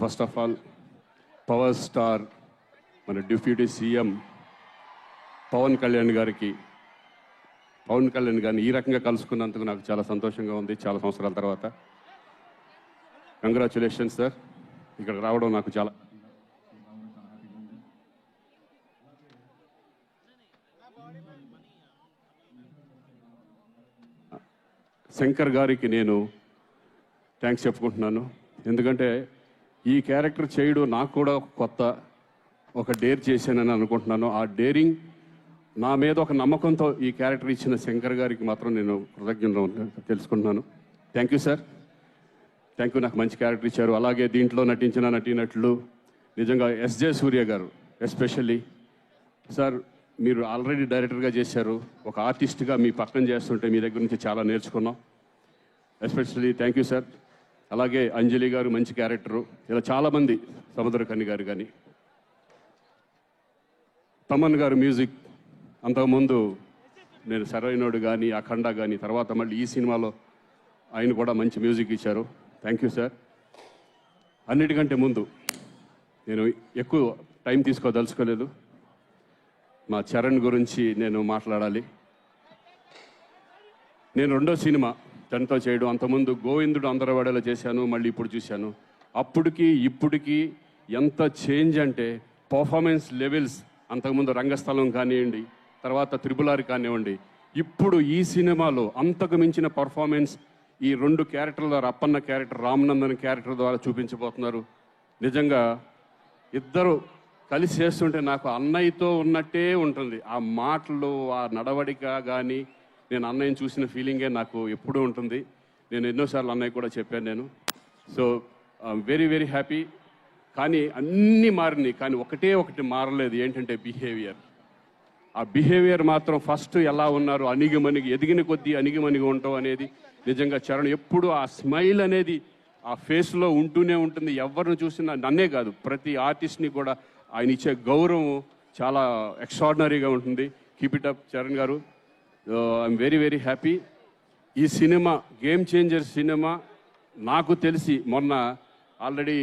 First of all power star మన deputy CM Pawan Kalyan గారిని ఈ రకంగా కలుసుకున్నందుకు నాకు చాలా సంతోషంగా ఉంది. చాలా సంవత్సరాల తర్వాత కంగ్రాచులేషన్స్ సార్. ఇక్కడ రావడం నాకు చాలా శంకర్ గారికి నేను థ్యాంక్స్ చెప్పుకుంటున్నాను. ఎందుకంటే ఈ క్యారెక్టర్ చేయడం నాకు కూడా కొత్త, ఒక డేర్ చేశానని అనుకుంటున్నాను. ఆ డేరింగ్ నా మీద ఒక నమ్మకంతో ఈ క్యారెక్టర్ ఇచ్చిన శంకర్ గారికి మాత్రం నేను కృతజ్ఞతలు తెలుసుకుంటున్నాను. Thank you sir, thank you. నాకు మంచి క్యారెక్టర్ ఇచ్చారు. అలాగే దీంట్లో నటించిన నటీనటులు నిజంగా ఎస్జే సూర్య గారు ఎస్పెషల్లీ సార్, మీరు ఆల్రెడీ డైరెక్టర్గా చేశారు, ఒక ఆర్టిస్ట్గా మీ పక్కన చేస్తుంటే మీ దగ్గర నుంచి చాలా నేర్చుకున్నాం. Especially thank you sir. అలాగే అంజలి గారు మంచి క్యారెక్టరు, ఇలా చాలామంది, సముద్రకని గారు కానీ, తమన్ గారు మ్యూజిక్, అంతకుముందు నేను సరైనోడు కానీ అఖండ కానీ, తర్వాత మళ్ళీ ఈ సినిమాలో ఆయన కూడా మంచి మ్యూజిక్ ఇచ్చారు. Thank you sir. అన్నిటికంటే ముందు నేను ఎక్కువ టైం తీసుకోదలుచుకోలేదు, మా చరణ్ గురించి నేను మాట్లాడాలి. నేను రెండో సినిమా తనతో చేయడం, అంతకుముందు గోవిందుడు అందరవాడలో చేశాను, మళ్ళీ ఇప్పుడు చూశాను. అప్పటికి ఇప్పటికీ ఎంత చేంజ్ అంటే పర్ఫార్మెన్స్ లెవెల్స్, అంతకుముందు రంగస్థలం కానివ్వండి, తర్వాత త్రిబుల్ ఆర్ కానివ్వండి, ఇప్పుడు ఈ సినిమాలో అంతకు మించిన పర్ఫార్మెన్స్ ఈ రెండు క్యారెక్టర్ల ద్వారా, అప్పన్న క్యారెక్టర్, రామనందన్ క్యారెక్టర్ ద్వారా చూపించబోతున్నారు. నిజంగా ఇద్దరు కలిసి చేస్తుంటే నాకు అన్నయ్యతో ఉన్నట్టే ఉంటుంది. ఆ మాటలు, ఆ నడవడిక కానీ, నేను అన్నయ్యని చూసిన ఫీలింగే నాకు ఎప్పుడూ ఉంటుంది. నేను ఎన్నోసార్లు అన్నయ్య కూడా చెప్పాను నేను. So very very happy. కానీ అన్నీ మారినాయి, కానీ ఒకటి మారలేదు. ఏంటంటే బిహేవియర్. ఆ బిహేవియర్ మాత్రం ఫస్ట్ ఎలా ఉన్నారు, అణిగిమణిగి, ఎదిగిన కొద్దీ అణిగిమణిగి ఉంటాం అనేది నిజంగా చరణ్ ఎప్పుడు ఆ స్మైల్ అనేది ఆ ఫేస్లో ఉంటూనే ఉంటుంది. ఎవరిని చూసినా, నన్నే కాదు ప్రతి ఆర్టిస్ట్ని కూడా ఆయన ఇచ్చే గౌరవం చాలా ఎక్స్ట్రాడినరీగా ఉంటుంది. కీప్ ఇట్ అప్ చరణ్ గారు. I'm very very happy. ఈ సినిమా గేమ్ చేంజర్ సినిమా. నాకు తెలిసి మొన్న ఆల్రెడీ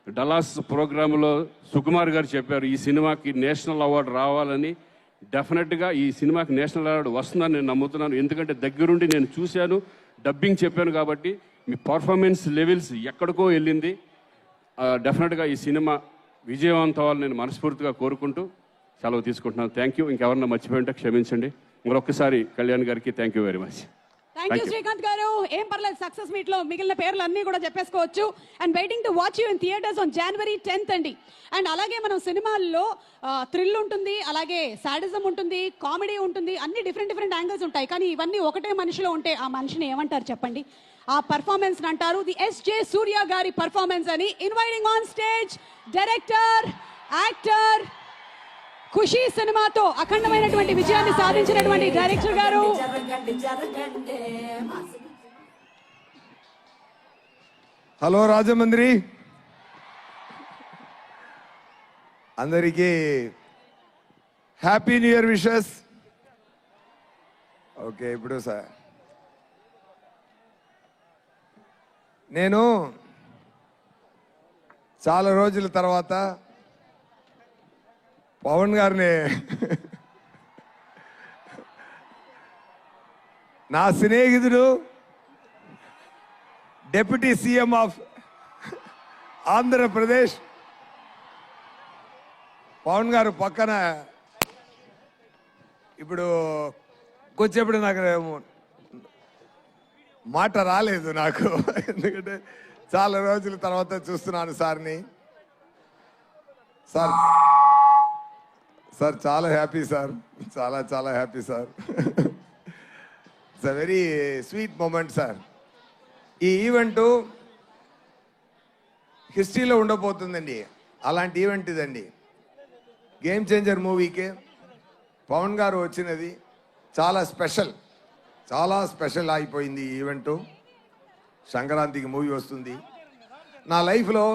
డలాస్ ప్రోగ్రాంలో సుకుమార్ గారు చెప్పారు, ఈ సినిమాకి నేషనల్ అవార్డు రావాలని. డెఫినెట్గా ఈ సినిమాకి నేషనల్ అవార్డు వస్తుందని నేను నమ్ముతున్నాను. ఎందుకంటే దగ్గరుండి నేను చూశాను, డబ్బింగ్ చెప్పాను కాబట్టి. మీ పర్ఫార్మెన్స్ లెవెల్స్ ఎక్కడికో వెళ్ళింది. డెఫినెట్గా ఈ సినిమా విజయవంతం అవ్వాలని నేను మనస్ఫూర్తిగా కోరుకుంటూ సెలవు తీసుకుంటున్నాను. Thank you. ఇంకెవరన్నా మర్చిపోయింటే క్షమించండి. మరొకసారి కళ్యాణ్ గారికి thank you very much. Thank you Srikanth గారు. ఏం పర్లేదు, సక్సెస్ మీట్ లో మిగిలిన పేర్లు అన్ని కూడా చెప్పేసుకోవచ్చు. And waiting to watch you in theatres on January 10th అండి. అండ్ అలాగే మనం సినిమాల్లో థ్రిల్ ఉంటుంది, అలాగే సాడిజం ఉంటుంది, కామెడీ ఉంటుంది, అన్ని డిఫరెంట్ యాంగిల్స్ ఉంటాయి. కానీ ఇవన్నీ ఒకటే మనిషిలో ఉంటే ఆ మనిషిని ఏమంటారు చెప్పండి? ఆ పర్ఫార్మెన్స్ అంటారు ది ఎస్జే సూర్య గారి పర్ఫార్మెన్స్ అని. Inviting on stage director, actor, Kushi సినిమాతో అఖండమైనటువంటి విజయాన్ని సాధించినటువంటి డైరెక్టర్ గారు. హలో రాజమండ్రి, అందరికీ happy new year wishes. Okay, ఇప్పుడు సార్ నేను చాలా రోజుల తర్వాత పవన్ గారిని నా స్నేహితుడు, deputy CM of Andhra Pradesh Pawan గారు పక్కన ఇప్పుడు కొంచెప్పుడు నాకు మాట రాలేదు నాకు, ఎందుకంటే చాలా రోజుల తర్వాత చూస్తున్నాను సార్ని. సార్ సార్ చాలా హ్యాపీ సార్, చాలా happy sir. It's a very sweet moment sir. ఈ ఈవెంటు హిస్టరీలో ఉండబోతుందండి. అలాంటి ఈవెంట్ ఇదండి. గేమ్ చేంజర్ మూవీకి పవన్ గారు వచ్చినది చాలా స్పెషల్ అయిపోయింది ఈ ఈవెంటు. సంక్రాంతికి మూవీ వస్తుంది. నా లైఫ్లో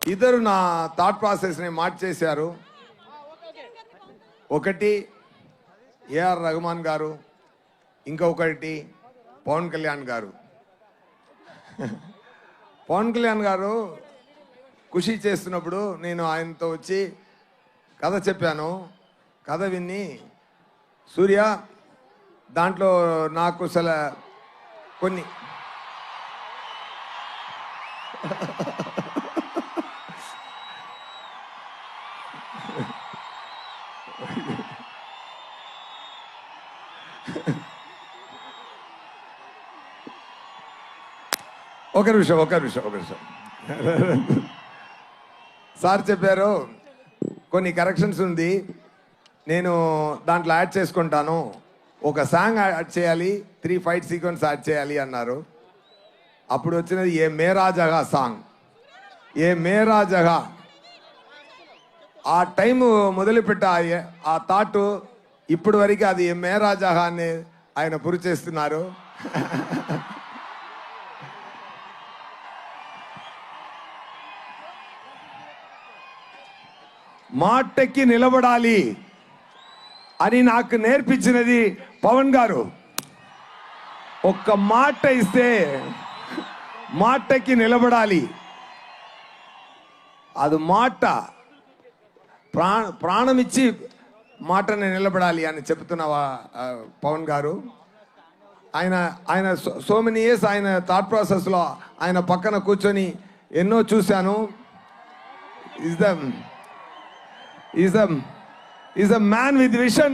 ఇద్దరు నా థాట్ ప్రాసెస్ని మార్చేశారు. ఒకటి ఏఆర్ రెహమాన్ గారు, ఇంకొకటి పవన్ కళ్యాణ్ గారు. పవన్ కళ్యాణ్ గారు ఖుషి చేస్తున్నప్పుడు నేను ఆయనతో వచ్చి కథ చెప్పాను. కథ విని సూర్య దాంట్లో నాకు అసలు కొన్ని ఒక నిమిషం సార్ చెప్పారు కొన్ని కరెక్షన్స్ ఉంది, నేను దాంట్లో యాడ్ చేసుకుంటాను, ఒక సాంగ్ యాడ్ చేయాలి, 3 ఫైట్ సీక్వెన్స్ యాడ్ చేయాలి అన్నారు. అప్పుడు వచ్చినది ఏ మేరా జగా సాంగ్. ఏ మేరా జగా ఆ టైం మొదలుపెట్ట ఆ థాట్ ఇప్పటి వరకు అది ఏ మేరా జగా అని ఆయన పురి చేస్తున్నారు. మాటకి నిలబడాలి అని నాకు నేర్పించినది పవన్ గారు. ఒక్క మాట ఇస్తే మాటకి నిలబడాలి. అది మాట ప్రాణమిచ్చి మాటని నిలబడాలి అని చెప్తున్న పవన్ గారు. ఆయన సో మెనీ ఇయర్స్ ఆయన థాట్ ప్రాసెస్లో ఆయన పక్కన కూర్చొని ఎన్నో చూశాను. is a man with vision.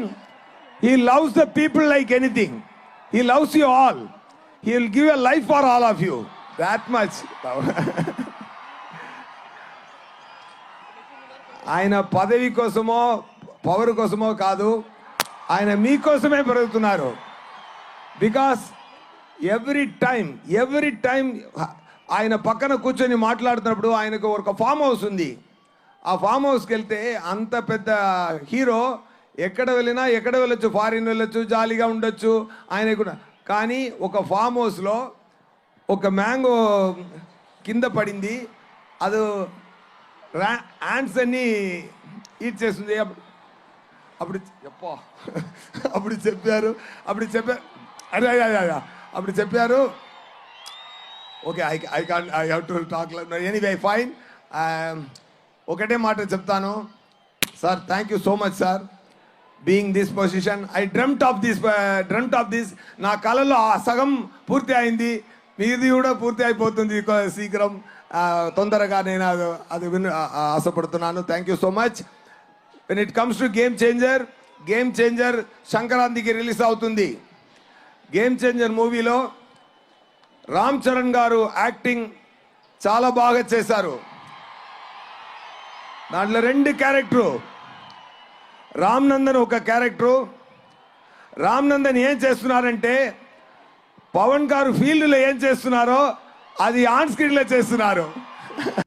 He loves the people like anything. He loves you all. He will give a life for all of you. That much. ఆయన పదవి కోసమో పవర్ కోసమో కాదు, ఆయన మీకోసమే పెరుగుతున్నారు. బికాస్ ఎవ్రీ టైం ఆయన పక్కన కూర్చొని మాట్లాడుతున్నప్పుడు ఆయనకు ఒక ఫామ్ హౌస్ ఉంది. ఆ ఫామ్ హౌస్కి వెళ్తే అంత పెద్ద హీరో ఎక్కడ వెళ్ళొచ్చు, ఫారిన్ వెళ్ళొచ్చు, జాలీగా ఉండొచ్చు ఆయనకు. కానీ ఒక ఫామ్ హౌస్లో ఒక మ్యాంగో కింద పడింది, అది యాంట్స్ అన్ని ఈట్ చేస్తుంది. అప్పుడు చెప్పారు అప్పుడు చెప్పారు okay I have to talk anyway fine. ఒకటే మాట చెప్తాను sir, thank you so much sir being this position. I dreamt of this. నా కళలో ఆ సగం పూర్తి అయింది, మీది కూడా పూర్తి అయిపోతుంది శీఘ్రం, తొందరగా. నేను అది ఆశపడుతున్నాను. Thank you so much. When it comes to game changer సంక్రాంతికి రిలీజ్ అవుతుంది. గేమ్ చేంజర్ మూవీలో రామ్ చరణ్ గారు యాక్టింగ్ చాలా బాగా చేశారు. దాంట్లో 2 క్యారెక్టరు, రామ్ నందన్ ఒక క్యారెక్టరు. రామ్ నందన్ ఏం చేస్తున్నారంటే పవన్ గారు ఫీల్డ్లో ఏం చేస్తున్నారో అది ఆన్ స్క్రీన్లో చేస్తున్నారు.